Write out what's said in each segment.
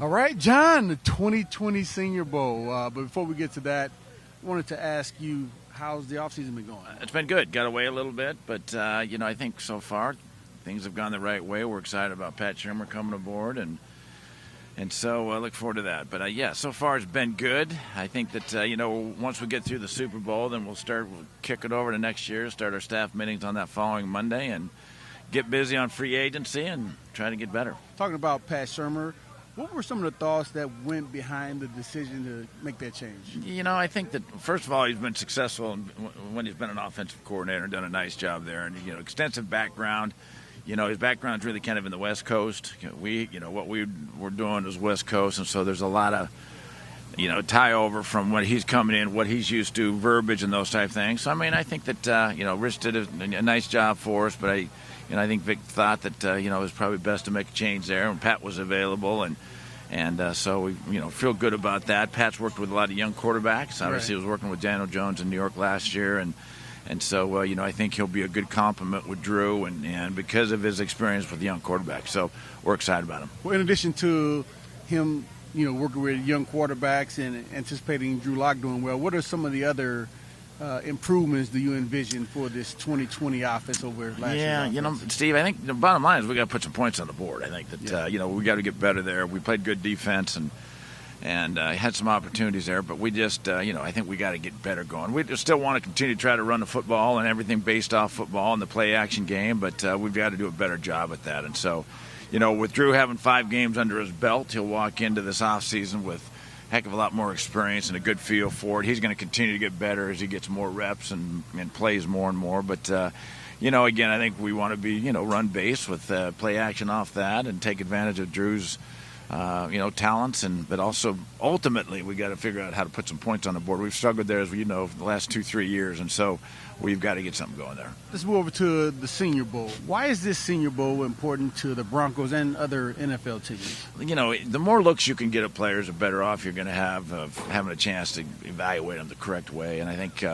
All right, John, the 2020 Senior Bowl. But before we get to that, I wanted to ask you, how's the offseason been going? It's been good. Got away a little bit, but, I think so far things have gone the right way. We're excited about Pat Shurmur coming aboard, and so I look forward to that. But, so far it's been good. I think that, once we get through the Super Bowl, then we'll kick it over to next year, start our staff meetings on that following Monday, and get busy on free agency and try to get better. Talking about Pat Shurmur, what were some of the thoughts that went behind the decision to make that change? I think that, first of all, he's been successful when he's been an offensive coordinator and done a nice job there. And, extensive background. His background's really kind of in the West Coast. What we were doing is West Coast, and so there's a lot of, tie over from when he's coming in, what he's used to, verbiage and those type of things. So, I think that, Rich did a nice job for us, but I think Vic thought that, it was probably best to make a change there, and Pat was available, and so we, feel good about that. Pat's worked with a lot of young quarterbacks. Obviously, he was working with Daniel Jones in New York last year, and so, I think he'll be a good complement with Drew, and because of his experience with young quarterbacks. So we're excited about him. Well, in addition to him, working with young quarterbacks and anticipating Drew Lock doing well, what are some of the other improvements do you envision for this 2020 offense over last year? Yeah, Steve, I think the bottom line is we got to put some points on the board. I think that, we got to get better there. We played good defense and had some opportunities there, but we just, I think we got to get better going. We just still want to continue to try to run the football and everything based off football and the play-action game, but we've got to do a better job at that. And so, with Drew having 5 games under his belt, he'll walk into this offseason with heck of a lot more experience and a good feel for it. He's going to continue to get better as he gets more reps and plays more and more. But, again, I think we want to be, run base with play action off that and take advantage of Drew's, talents. But also, ultimately, we got to figure out how to put some points on the board. We've struggled there, as we know, for the last 2-3 years. And so we've got to get something going there. Let's move over to the Senior Bowl. Why is this Senior Bowl important to the Broncos and other NFL teams? The more looks you can get at players, the better off you're going to have of having a chance to evaluate them the correct way. And I think,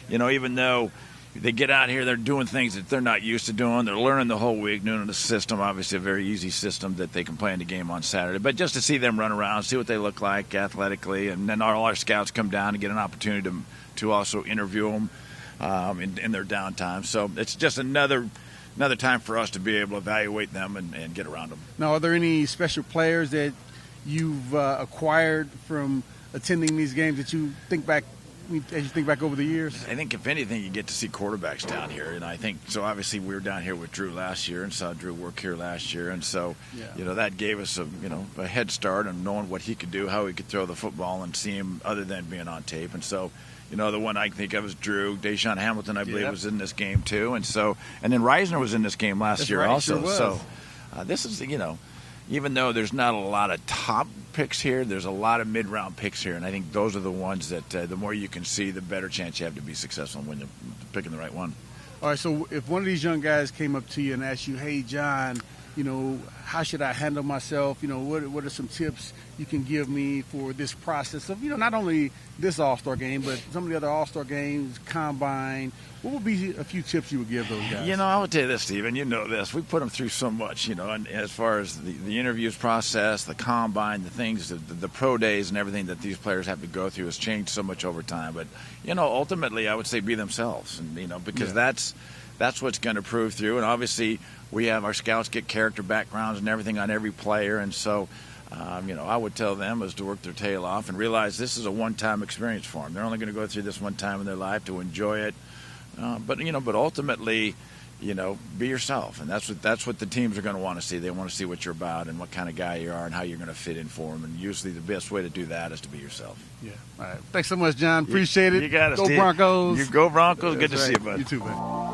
even though they get out here, they're doing things that they're not used to doing. They're learning the whole week, doing the system, obviously a very easy system that they can play in the game on Saturday. But just to see them run around, see what they look like athletically, and then all our scouts come down and get an opportunity to also interview them in their downtime. So it's just another time for us to be able to evaluate them and get around them. Now, are there any special players that you've acquired from attending these games that you think back as you think back over the years? I think, if anything, you get to see quarterbacks down here. And I think, so obviously we were down here with Drew last year and saw Drew work here last year. And so, that gave us a head start on knowing what he could do, how he could throw the football and see him other than being on tape. And so, the one I think of is Drew. Deshaun Hamilton, I believe, was in this game too. And then Reisner was in this game last year also. Sure, so this is, even though there's not a lot of top picks here, there's a lot of mid-round picks here, and I think those are the ones that the more you can see, the better chance you have to be successful when you're picking the right one. All right, so if one of these young guys came up to you and asked you, hey, John, how should I handle myself? What are some tips you can give me for this process of, not only this All-Star game, but some of the other All-Star games, Combine? What would be a few tips you would give those guys? I would tell you this, Steve, and this. We put them through so much, and as far as the interviews process, the Combine, the things, the pro days and everything that these players have to go through has changed so much over time. But, ultimately I would say be themselves, and, because that's what's going to prove through. And obviously we have our scouts get character backgrounds and everything on every player. And so, I would tell them is to work their tail off and realize this is a one-time experience for them. They're only going to go through this one time in their life to enjoy it. But ultimately, be yourself. And that's what the teams are going to want to see. They want to see what you're about and what kind of guy you are and how you're going to fit in for them. And usually the best way to do that is to be yourself. Yeah. All right. Thanks so much, John. Appreciate it. You got it, Go Steve. Broncos. You go Broncos. That's Good to see you, bud. You too, man.